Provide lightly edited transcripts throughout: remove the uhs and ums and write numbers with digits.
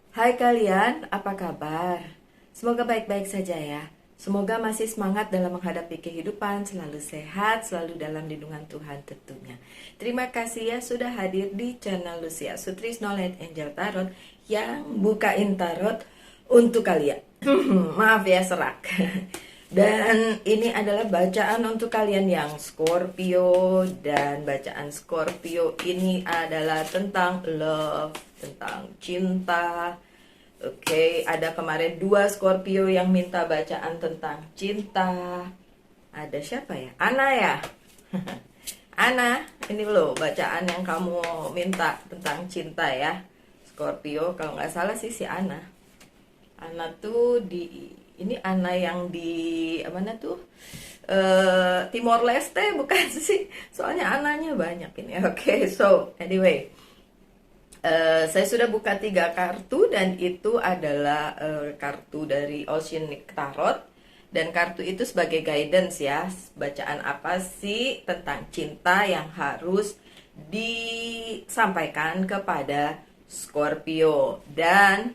Hai kalian, apa kabar? Semoga baik-baik saja ya. Semoga masih semangat dalam menghadapi kehidupan, selalu sehat, selalu dalam lindungan Tuhan tentunya. Terima kasih ya sudah hadir di channel Lucia Sutris Knowledge Angel Tarot yang bukain tarot untuk kalian. Maaf ya serak. Dan ini adalah bacaan untuk kalian yang Scorpio. Dan bacaan Scorpio ini adalah tentang love, tentang cinta. Oke, ada kemarin dua Scorpio yang minta bacaan tentang cinta. Ada siapa ya? Ana ya? Ana, ini loh bacaan yang kamu minta tentang cinta ya. Scorpio, kalau nggak salah sih si Ana. Ana tuh ini Ana yang di mana tuh? Timor Leste bukan sih? Soalnya ananya banyak ini. Oke, so anyway. Saya sudah buka 3 kartu dan itu adalah kartu dari Oceanic Tarot. Dan kartu itu sebagai guidance ya, bacaan apa sih tentang cinta yang harus disampaikan kepada Scorpio. Dan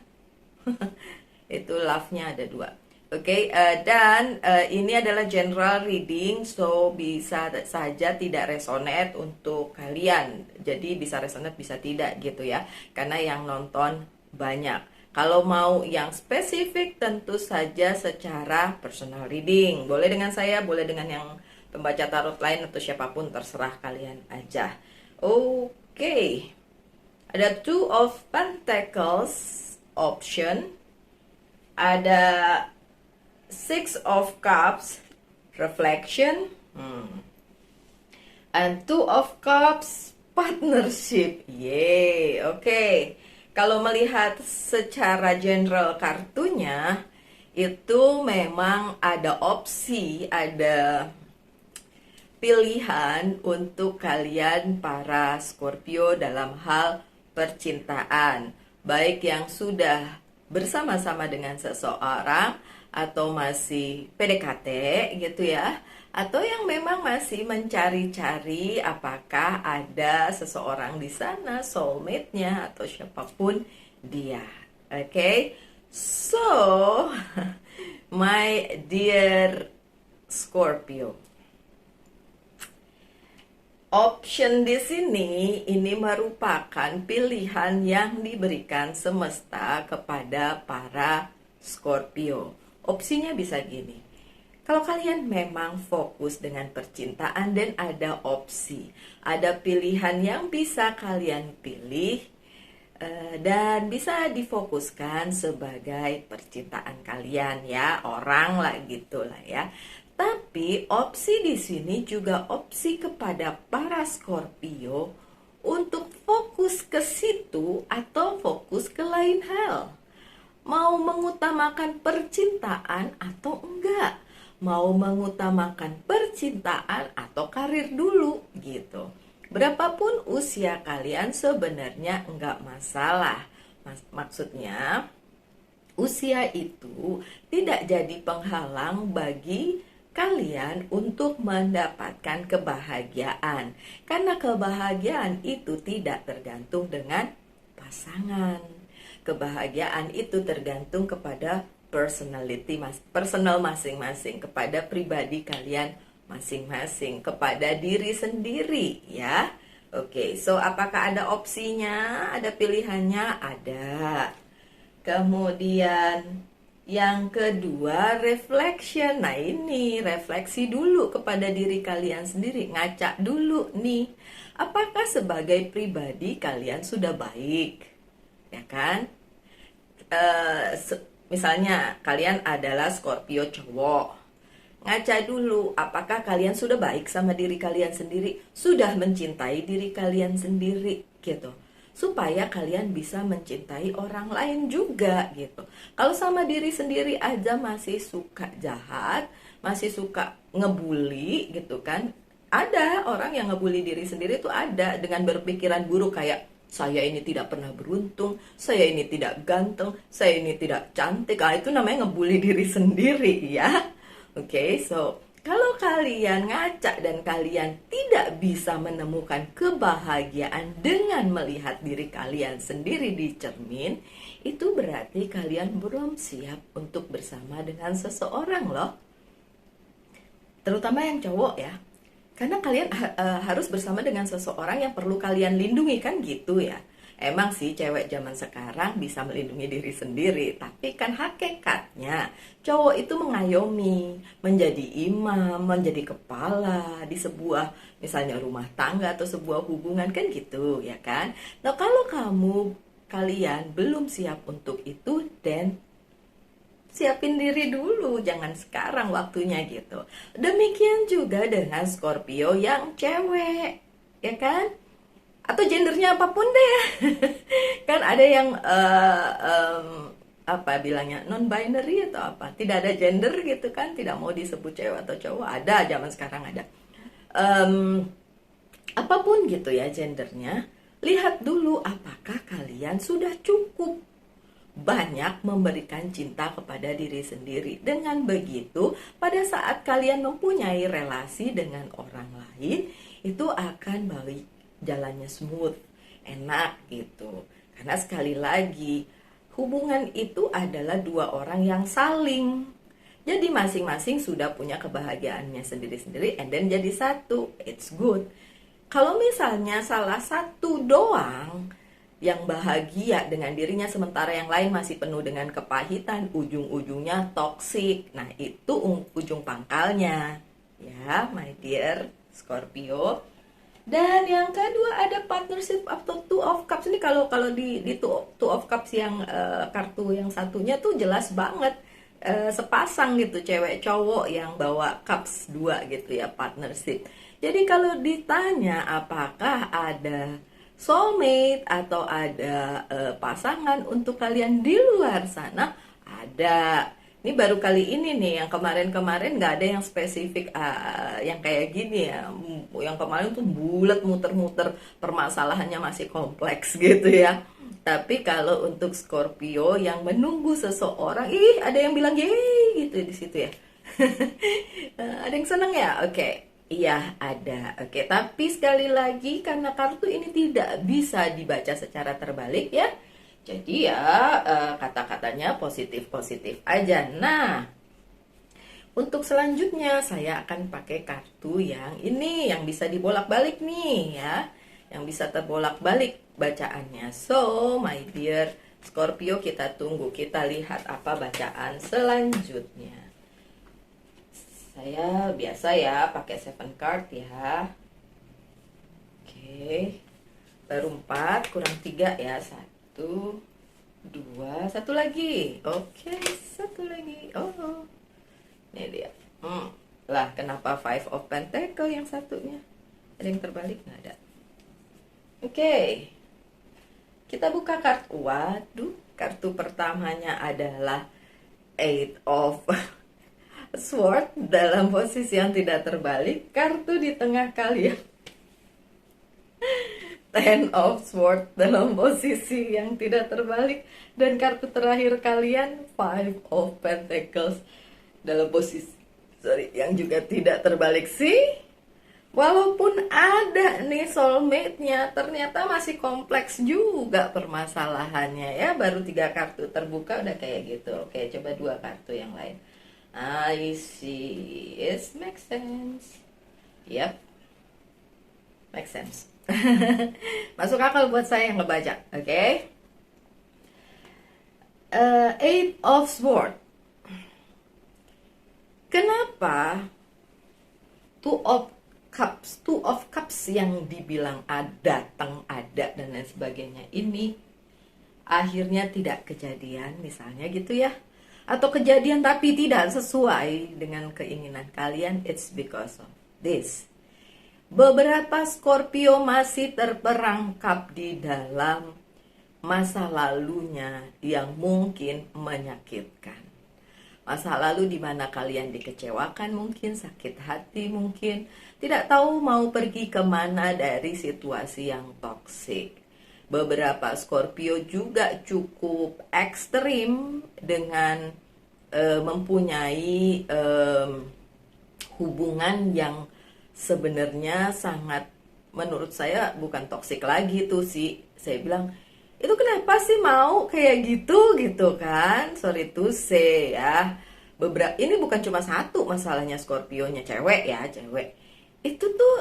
itu love-nya ada 2. Oke, dan ini adalah general reading, so bisa saja tidak resonate untuk kalian. Jadi bisa resonate, bisa tidak gitu ya. Karena yang nonton banyak. Kalau mau yang spesifik tentu saja secara personal reading. Boleh dengan saya, boleh dengan yang pembaca tarot lain atau siapapun, terserah kalian aja. Oke. Ada Two of Pentacles option. Ada Six of Cups reflection, and Two of Cups partnership. Yeay, oke. Kalau melihat secara general kartunya, itu memang ada opsi, ada pilihan untuk kalian para Scorpio dalam hal percintaan. Baik yang sudah bersama-sama dengan seseorang atau masih PDKT gitu ya, atau yang memang masih mencari-cari apakah ada seseorang di sana, soulmate-nya atau siapapun dia. Oke. So, my dear Scorpio, option di sini ini merupakan pilihan yang diberikan semesta kepada para Scorpio. Opsinya bisa gini. Kalau kalian memang fokus dengan percintaan dan ada opsi, ada pilihan yang bisa kalian pilih dan bisa difokuskan sebagai percintaan kalian ya, orang lah gitulah ya. Tapi opsi di sini juga opsi kepada para Scorpio untuk fokus ke situ atau fokus ke lain hal. Mau mengutamakan percintaan atau enggak? Mau mengutamakan percintaan atau karir dulu gitu. Berapapun usia kalian sebenarnya enggak masalah. Maksudnya usia itu tidak jadi penghalang bagi kalian untuk mendapatkan kebahagiaan. Karena kebahagiaan itu tidak tergantung dengan pasangan. Kebahagiaan itu tergantung kepada personal masing-masing, kepada pribadi kalian masing-masing, kepada diri sendiri ya. Oke, so apakah ada opsinya? Ada pilihannya? Ada. Kemudian yang kedua, reflection. Nah ini, refleksi dulu kepada diri kalian sendiri. Ngaca dulu nih, apakah sebagai pribadi kalian sudah baik? Ya kan? Misalnya kalian adalah Scorpio cowok, ngaca dulu apakah kalian sudah baik sama diri kalian sendiri, sudah mencintai diri kalian sendiri gitu, supaya kalian bisa mencintai orang lain juga gitu. Kalau sama diri sendiri aja masih suka jahat, masih suka ngebully gitu kan, ada orang yang ngebully diri sendiri tuh ada, dengan berpikiran buruk kayak saya ini tidak pernah beruntung, saya ini tidak ganteng, saya ini tidak cantik. Itu namanya ngebully diri sendiri ya. Oke, so kalau kalian ngaca dan kalian tidak bisa menemukan kebahagiaan dengan melihat diri kalian sendiri di cermin, itu berarti kalian belum siap untuk bersama dengan seseorang loh. Terutama yang cowok ya. Karena kalian harus bersama dengan seseorang yang perlu kalian lindungi, kan gitu ya. Emang sih cewek zaman sekarang bisa melindungi diri sendiri, tapi kan hakikatnya cowok itu mengayomi, menjadi imam, menjadi kepala di sebuah misalnya rumah tangga atau sebuah hubungan, kan gitu ya kan. Nah, kalau kalian belum siap untuk itu, dan siapin diri dulu, jangan sekarang waktunya gitu. Demikian juga dengan Scorpio yang cewek, ya kan? Atau gendernya apapun deh. Kan ada yang apa bilangnya, non binary atau apa, tidak ada gender gitu kan, tidak mau disebut cewek atau cowok. Ada, zaman sekarang ada. Apapun gitu ya gendernya, lihat dulu apakah kalian sudah cukup banyak memberikan cinta kepada diri sendiri. Dengan begitu, pada saat kalian mempunyai relasi dengan orang lain, itu akan baik, jalannya smooth, enak gitu. Karena sekali lagi, hubungan itu adalah dua orang yang saling. Jadi masing-masing sudah punya kebahagiaannya sendiri-sendiri, and then jadi satu, it's good. Kalau misalnya salah satu doang yang bahagia dengan dirinya sementara yang lain masih penuh dengan kepahitan, ujung-ujungnya toksik. Nah, itu ujung pangkalnya ya, my dear Scorpio. Dan yang kedua ada partnership atau two of cups. Ini kalau di two of cups yang kartu yang satunya tuh jelas banget sepasang gitu, cewek cowok yang bawa cups dua gitu ya, partnership. Jadi kalau ditanya apakah ada soulmate atau ada pasangan untuk kalian di luar sana, ada. Ini baru kali ini nih, yang kemarin-kemarin nggak ada yang spesifik yang kayak gini ya. Yang kemarin tuh bulat, muter-muter, permasalahannya masih kompleks gitu ya. Tapi kalau untuk Scorpio yang menunggu seseorang, ada yang bilang yeay gitu di situ ya. Ada yang seneng ya? Oke. Iya, ada. Oke, tapi sekali lagi karena kartu ini tidak bisa dibaca secara terbalik ya. Jadi ya kata-katanya positif-positif aja. Nah, untuk selanjutnya saya akan pakai kartu yang ini, yang bisa dibolak-balik nih ya. Yang bisa terbolak-balik bacaannya. So, my dear Scorpio, kita tunggu, kita lihat apa bacaan selanjutnya. Saya biasa ya pakai 7 card ya. Oke. Baru 4 kurang 3 ya. 1 2 1 lagi. Oke, 1 lagi. Oh. Ini dia. Lah, kenapa 5 of Pentacle yang satunya? Ada yang terbalik nggak ada? Oke. Kita buka kartu. Waduh, kartu pertamanya adalah 8 of Sword dalam posisi yang tidak terbalik. Kartu di tengah kalian 10 of Sword dalam posisi yang tidak terbalik. Dan kartu terakhir kalian 5 of Pentacles dalam posisi yang juga tidak terbalik sih. Walaupun ada nih soulmate-nya, ternyata masih kompleks juga permasalahannya ya. Baru 3 kartu terbuka udah kayak gitu. Oke, coba 2 kartu yang lain. I see. It makes sense. Yep. Make sense. Masuk akal buat saya yang ngebaca. Oke. 8 of Swords. Kenapa Two of Cups yang dibilang datang, ada dan lain sebagainya ini akhirnya tidak kejadian misalnya gitu ya, atau kejadian tapi tidak sesuai dengan keinginan kalian? It's because of this. Beberapa Scorpio masih terperangkap di dalam masa lalunya yang mungkin menyakitkan. Masa lalu di mana kalian dikecewakan, mungkin sakit hati, mungkin tidak tahu mau pergi kemana dari situasi yang toksik. Beberapa Scorpio juga cukup ekstrim dengan mempunyai hubungan yang sebenarnya sangat, menurut saya bukan toksik lagi tuh sih. Saya bilang, itu kenapa sih mau kayak gitu gitu kan? Sorry to say ya. Beberapa ini bukan cuma satu masalahnya Scorpio-nya, cewek ya, cewek. Itu tuh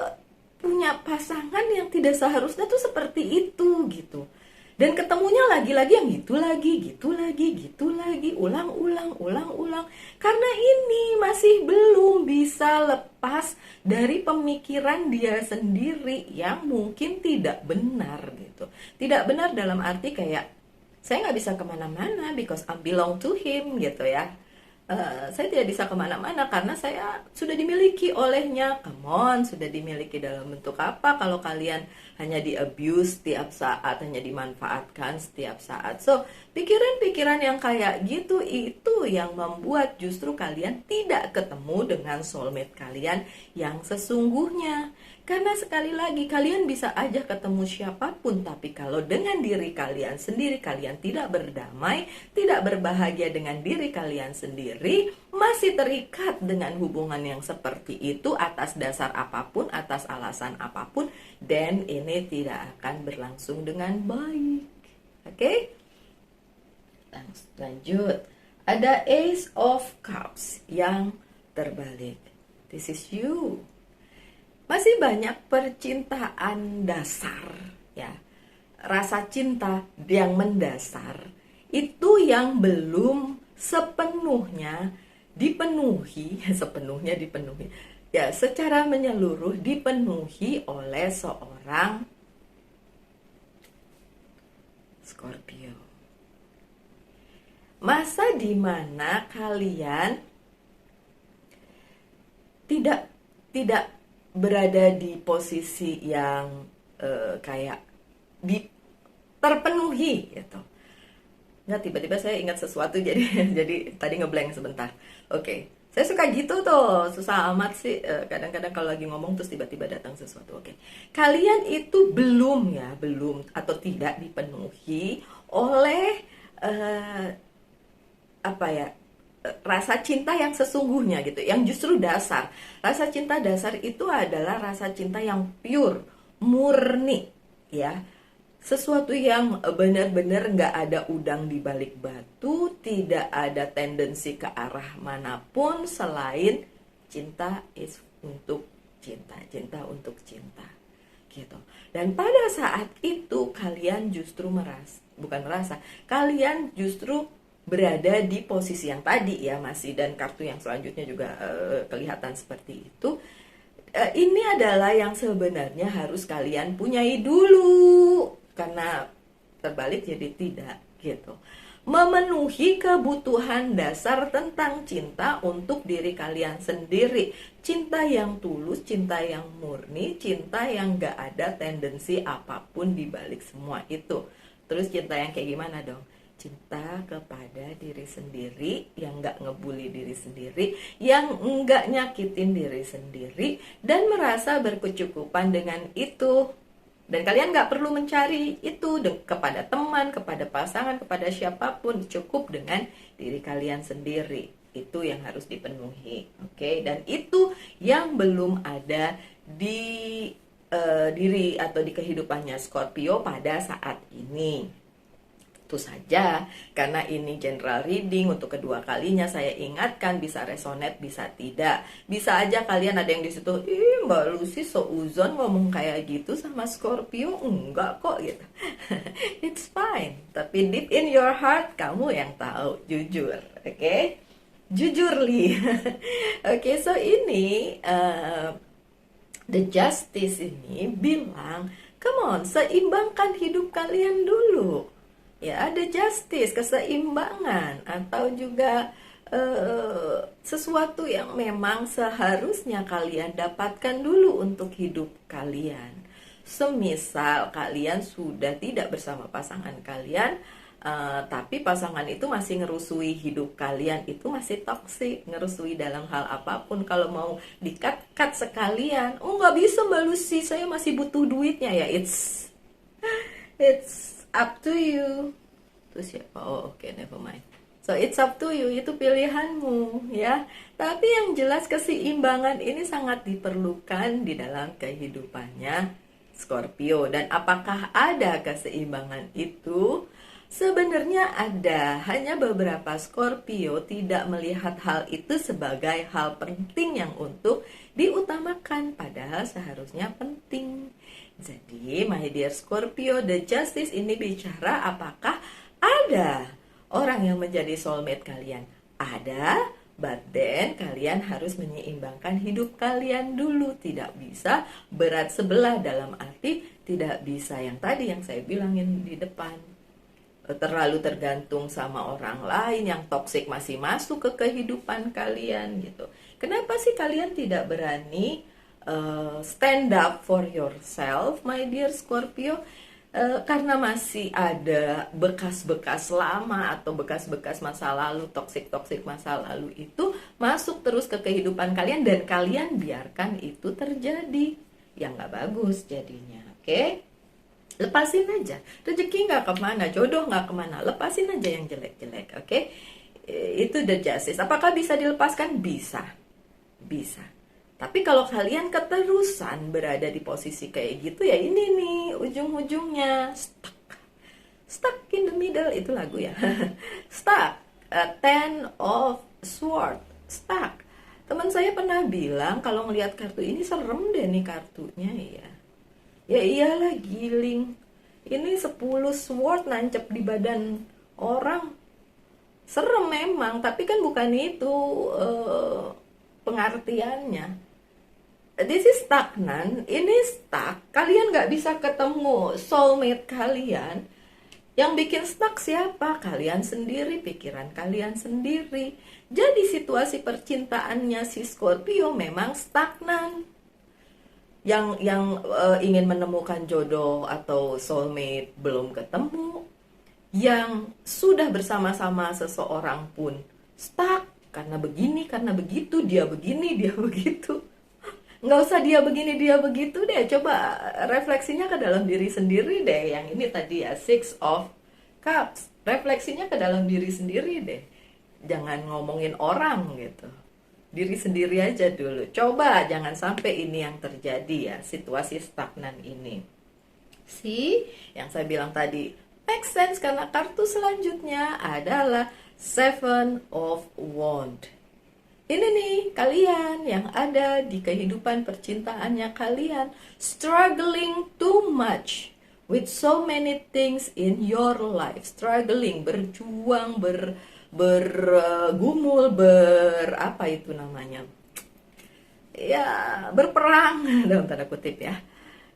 punya pasangan yang tidak seharusnya tuh seperti itu gitu. Dan ketemunya lagi-lagi yang gitu lagi, gitu lagi, gitu lagi, ulang-ulang, ulang-ulang. Karena ini masih belum bisa lepas dari pemikiran dia sendiri yang mungkin tidak benar gitu. Tidak benar dalam arti kayak, saya nggak bisa kemana-mana because I belong to him gitu ya. Saya tidak bisa kemana-mana karena saya sudah dimiliki olehnya. Come on, sudah dimiliki dalam bentuk apa kalau kalian hanya di abuse setiap saat, hanya dimanfaatkan setiap saat. So, pikiran-pikiran yang kayak gitu itu yang membuat justru kalian tidak ketemu dengan soulmate kalian yang sesungguhnya. Karena sekali lagi kalian bisa aja ketemu siapapun, tapi kalau dengan diri kalian sendiri kalian tidak berdamai, tidak berbahagia dengan diri kalian sendiri, masih terikat dengan hubungan yang seperti itu atas dasar apapun, atas alasan apapun, dan ini tidak akan berlangsung dengan baik. Oke? Lanjut. Ada Ace of Cups yang terbalik. This is you. Masih banyak percintaan dasar ya. Rasa cinta yang mendasar itu yang belum sepenuhnya dipenuhi, ya, secara menyeluruh dipenuhi oleh seorang Scorpio. Masa dimana kalian tidak berada di posisi yang kayak terpenuhi gitu. Nggak, tiba-tiba saya ingat sesuatu jadi tadi ngeblank sebentar. Oke. Saya suka gitu tuh, susah amat sih. Kadang-kadang kalau lagi ngomong terus tiba-tiba datang sesuatu. Oke. Kalian itu belum atau tidak dipenuhi oleh rasa cinta yang sesungguhnya gitu, yang justru dasar. Rasa cinta dasar itu adalah rasa cinta yang pure, murni, ya. Sesuatu yang benar-benar nggak ada udang di balik batu, tidak ada tendensi ke arah manapun selain cinta is untuk cinta, cinta untuk cinta, gitu. Dan pada saat itu kalian justru kalian justru berada di posisi yang tadi ya masih, dan kartu yang selanjutnya juga kelihatan seperti itu. Ini adalah yang sebenarnya harus kalian punyai dulu, karena terbalik jadi tidak gitu. Memenuhi kebutuhan dasar tentang cinta untuk diri kalian sendiri. Cinta yang tulus, cinta yang murni, cinta yang gak ada tendensi apapun di balik semua itu. Terus cinta yang kayak gimana dong? Cinta kepada diri sendiri, yang gak ngebully diri sendiri, yang enggak nyakitin diri sendiri, dan merasa berkecukupan dengan itu. Dan kalian gak perlu mencari itu kepada teman, kepada pasangan, kepada siapapun. Cukup dengan diri kalian sendiri. Itu yang harus dipenuhi. Oke? Dan itu yang belum ada di diri atau di kehidupannya Scorpio pada saat ini. Tentu saja, karena ini general reading untuk kedua kalinya, saya ingatkan bisa resonate, bisa tidak. Bisa aja kalian ada yang di situ, ih Mbak Lucy seuzon ngomong kayak gitu sama Scorpio, enggak kok gitu. It's fine, tapi deep in your heart kamu yang tahu, jujur, oke? Jujur Li. Oke, so ini The Justice ini bilang, come on, seimbangkan hidup kalian dulu. Ya, ada justice, keseimbangan, atau juga sesuatu yang memang seharusnya kalian dapatkan dulu untuk hidup kalian. Semisal kalian sudah tidak bersama pasangan kalian, tapi pasangan itu masih ngerusui hidup kalian, itu masih toksik, ngerusui dalam hal apapun. Kalau mau di-cut sekalian, oh nggak bisa Mbak Lucy, saya masih butuh duitnya ya, it's up to you. Terus siapa? Oh oke, never mind. So it's up to you, itu pilihanmu ya. Tapi yang jelas keseimbangan ini sangat diperlukan di dalam kehidupannya Scorpio. Dan apakah ada keseimbangan itu? Sebenarnya ada, hanya beberapa Scorpio tidak melihat hal itu sebagai hal penting yang untuk diutamakan, padahal seharusnya penting. Jadi, my dear Scorpio, the justice ini bicara apakah ada orang yang menjadi soulmate kalian. Ada, but then kalian harus menyeimbangkan hidup kalian dulu. Tidak bisa berat sebelah, dalam arti tidak bisa yang tadi yang saya bilangin di depan, terlalu tergantung sama orang lain, yang toksik masih masuk ke kehidupan kalian gitu. Kenapa sih kalian tidak berani stand up for yourself, my dear Scorpio? Karena masih ada bekas-bekas lama atau bekas-bekas masa lalu, toksik-toksik masa lalu itu masuk terus ke kehidupan kalian, dan kalian biarkan itu terjadi. Yang nggak bagus jadinya, oke? Lepasin aja, rezeki nggak kemana, jodoh nggak kemana, lepasin aja yang jelek-jelek, oke? Itu the justice. Apakah bisa dilepaskan? Bisa. Tapi kalau kalian keterusan berada di posisi kayak gitu, ya ini nih ujung-ujungnya stuck in the middle. Itu lagu ya. Stuck, Ten of Sword, stuck. Teman saya pernah bilang kalau ngelihat kartu ini serem deh nih kartunya ya. Ya iyalah, giling. Ini 10 sword nancep di badan orang. Serem memang, tapi kan bukan itu pengertiannya. This is stagnan, ini stuck. Kalian gak bisa ketemu soulmate kalian. Yang bikin stuck siapa? Kalian sendiri, pikiran kalian sendiri. Jadi situasi percintaannya si Scorpio memang stagnan. Yang ingin menemukan jodoh atau soulmate belum ketemu. Yang sudah bersama-sama seseorang pun stuck. Karena begini, karena begitu, dia begini, dia begitu. Nggak usah dia begini, dia begitu deh. Coba refleksinya ke dalam diri sendiri deh. Yang ini tadi ya, Six of Cups. Refleksinya ke dalam diri sendiri deh. Jangan ngomongin orang gitu. Diri sendiri aja dulu. Coba jangan sampai ini yang terjadi ya, situasi stagnan ini. Yang saya bilang tadi make sense, karena kartu selanjutnya adalah Seven of Wands. Ini nih kalian yang ada di kehidupan percintaannya kalian, struggling too much with so many things in your life. Struggling, berjuang, bergumul, apa itu namanya? Ya, berperang dalam tanda kutip ya.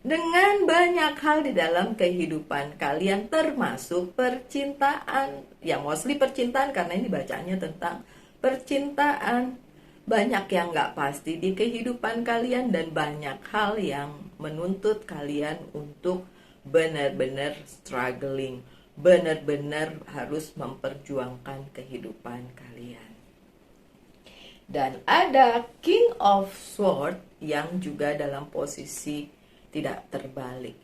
Dengan banyak hal di dalam kehidupan kalian, termasuk percintaan. Ya, mostly percintaan karena ini bacaannya tentang percintaan. Banyak yang gak pasti di kehidupan kalian, dan banyak hal yang menuntut kalian untuk benar-benar struggling, benar-benar harus memperjuangkan kehidupan kalian. Dan ada King of Swords yang juga dalam posisi tidak terbalik.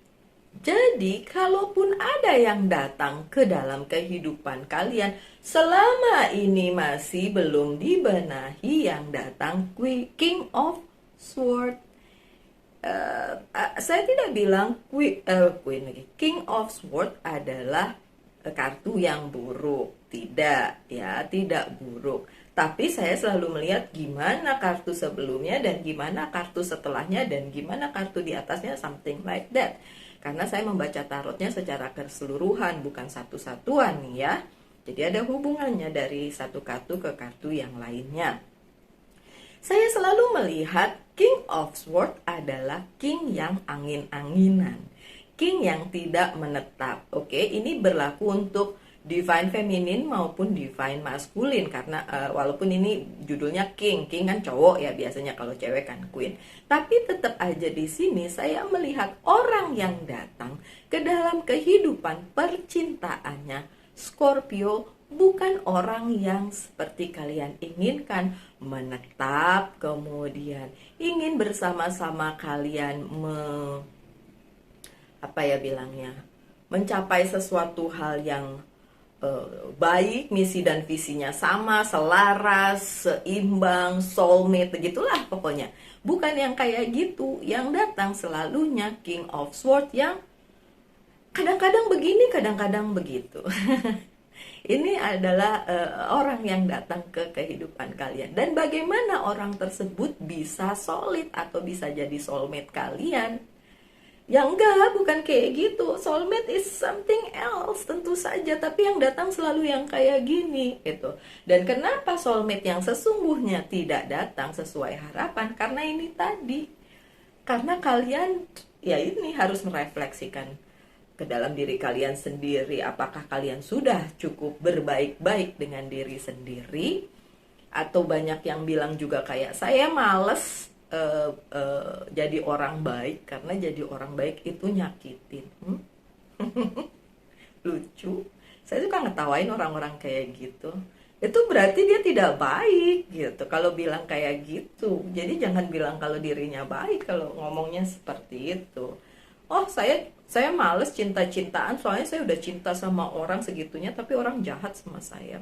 Jadi, kalaupun ada yang datang ke dalam kehidupan kalian, selama ini masih belum dibenahi, yang datang King of Sword. Saya tidak bilang King of Sword adalah kartu yang buruk. Tidak, ya, tidak buruk. Tapi saya selalu melihat gimana kartu sebelumnya dan gimana kartu setelahnya dan gimana kartu di atasnya, something like that. Karena saya membaca tarotnya secara keseluruhan, bukan satu-satuan nih ya. Jadi ada hubungannya dari satu kartu ke kartu yang lainnya. Saya selalu melihat King of Swords adalah king yang angin-anginan. King yang tidak menetap. Oke, ini berlaku untuk divine feminine maupun divine maskulin, karena walaupun ini judulnya king kan cowok ya, biasanya kalau cewek kan queen. Tapi tetap aja di sini saya melihat orang yang datang ke dalam kehidupan percintaannya Scorpio bukan orang yang seperti kalian inginkan, menetap, kemudian ingin bersama-sama kalian mencapai sesuatu hal yang baik, misi dan visinya sama, selaras, seimbang, soulmate, begitulah pokoknya. Bukan yang kayak gitu, yang datang selalunya King of Swords yang kadang-kadang begini, kadang-kadang begitu. Ini adalah orang yang datang ke kehidupan kalian. Dan bagaimana orang tersebut bisa solid atau bisa jadi soulmate kalian? Ya enggak, bukan kayak gitu. Soulmate is something else, tentu saja. Tapi yang datang selalu yang kayak gini, gitu. Dan kenapa soulmate yang sesungguhnya tidak datang sesuai harapan? Karena ini tadi. Karena kalian, ya ini harus merefleksikan ke dalam diri kalian sendiri. Apakah kalian sudah cukup berbaik-baik dengan diri sendiri? Atau banyak yang bilang juga kayak, saya males jadi orang baik, karena jadi orang baik itu nyakitin. Lucu. Saya suka ngetawain orang-orang kayak gitu. Itu berarti dia tidak baik gitu kalau bilang kayak gitu. Jadi jangan bilang kalau dirinya baik kalau ngomongnya seperti itu. Oh, saya males cinta-cintaan, soalnya saya udah cinta sama orang segitunya tapi orang jahat sama saya.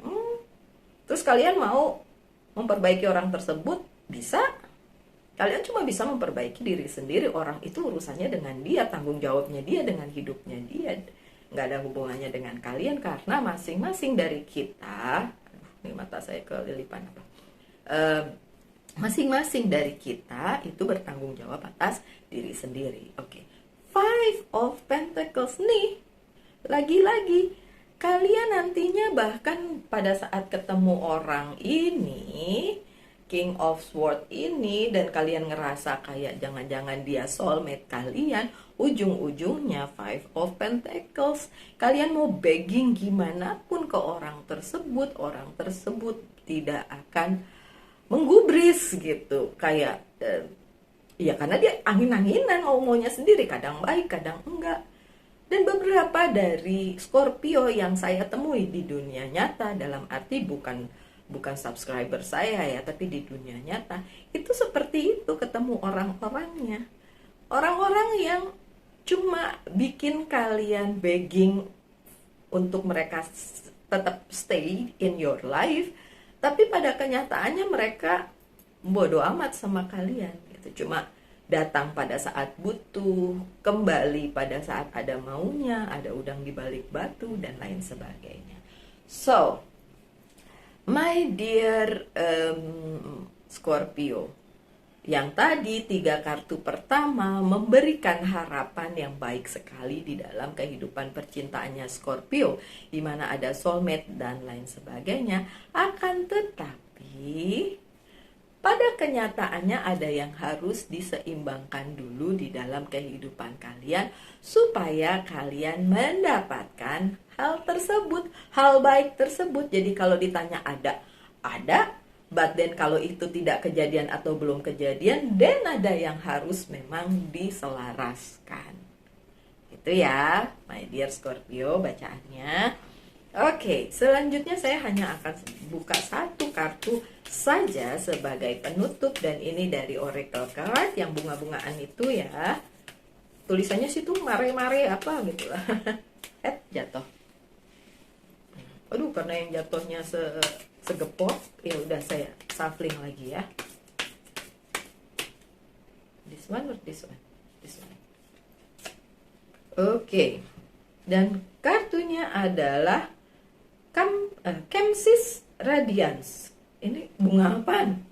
Terus kalian mau memperbaiki orang tersebut? Bisa. Kalian cuma bisa memperbaiki diri sendiri. Orang itu urusannya dengan dia, tanggung jawabnya dia dengan hidupnya dia. Nggak ada hubungannya dengan kalian, karena masing-masing dari kita, ini mata saya kelilipan apa? Masing-masing dari kita itu bertanggung jawab atas diri sendiri. Oke. Five of Pentacles nih. Lagi-lagi kalian nantinya bahkan pada saat ketemu orang ini, King of Swords ini, dan kalian ngerasa kayak jangan-jangan dia soulmate kalian, ujung-ujungnya Five of Pentacles, kalian mau begging gimana pun ke orang tersebut tidak akan menggubris gitu. Kayak ya karena dia angin-anginan maunya sendiri, kadang baik, kadang enggak. Dan beberapa dari Scorpio yang saya temui di dunia nyata, dalam arti bukan subscriber saya ya, tapi di dunia nyata itu seperti itu, ketemu orang-orangnya, orang-orang yang cuma bikin kalian begging untuk mereka tetap stay in your life, tapi pada kenyataannya mereka bodoh amat sama kalian gitu. Cuma datang pada saat butuh, kembali pada saat ada maunya, ada udang di balik batu dan lain sebagainya. So my dear Scorpio, yang tadi 3 kartu pertama memberikan harapan yang baik sekali di dalam kehidupan percintaannya Scorpio, di mana ada soulmate dan lain sebagainya. Akan tetapi pada kenyataannya ada yang harus diseimbangkan dulu di dalam kehidupan kalian supaya kalian mendapatkan hal tersebut, hal baik tersebut. Jadi kalau ditanya ada, but then kalau itu tidak kejadian atau belum kejadian, then ada yang harus memang diselaraskan. Itu ya, my dear Scorpio, bacaannya. Oke, selanjutnya saya hanya akan buka 1 kartu saja sebagai penutup, dan ini dari Oracle Card yang bunga-bungaan itu ya. Tulisannya situ mare-mare apa gitu lah. Jatuh. Aduh, karena yang jatuhnya segepok, ya udah saya shuffling lagi ya. This one or this one? This one. Oke. Dan kartunya adalah Kemsis Radiance. Ini bunga apaan?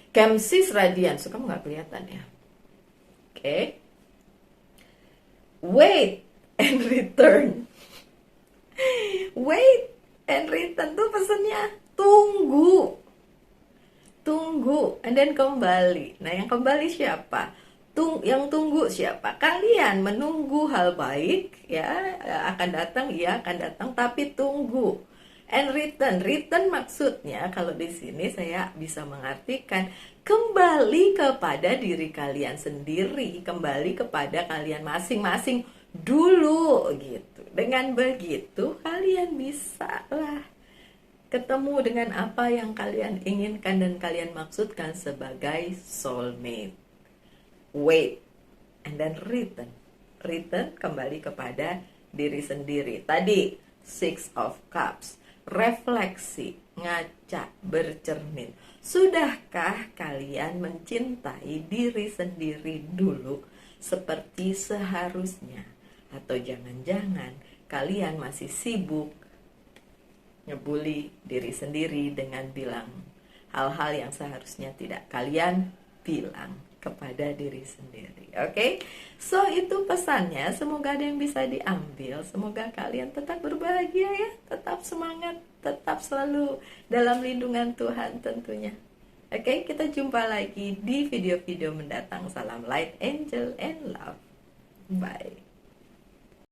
Kemsis Radiance. Kamu nggak kelihatan ya? Oke. Wait and return. Wait and return tuh pesannya tunggu, and then kembali. Nah, yang kembali siapa? Yang tunggu siapa? Kalian menunggu hal baik ya, akan datang, ya akan datang, tapi tunggu. And return maksudnya kalau di sini saya bisa mengartikan kembali kepada diri kalian sendiri, kembali kepada kalian masing-masing dulu gitu. Dengan begitu kalian bisa lah ketemu dengan apa yang kalian inginkan dan kalian maksudkan sebagai soulmate. Wait and then return kembali kepada diri sendiri. Tadi Six of Cups, refleksi, ngaca, bercermin. Sudahkah kalian mencintai diri sendiri dulu seperti seharusnya? Atau jangan-jangan kalian masih sibuk ngebully diri sendiri dengan bilang hal-hal yang seharusnya tidak kalian bilang kepada diri sendiri. Oke? So itu pesannya, semoga ada yang bisa diambil. Semoga kalian tetap berbahagia ya, tetap semangat, tetap selalu dalam lindungan Tuhan tentunya. Oke, kita jumpa lagi di video-video mendatang. Salam light, angel, and love. Bye.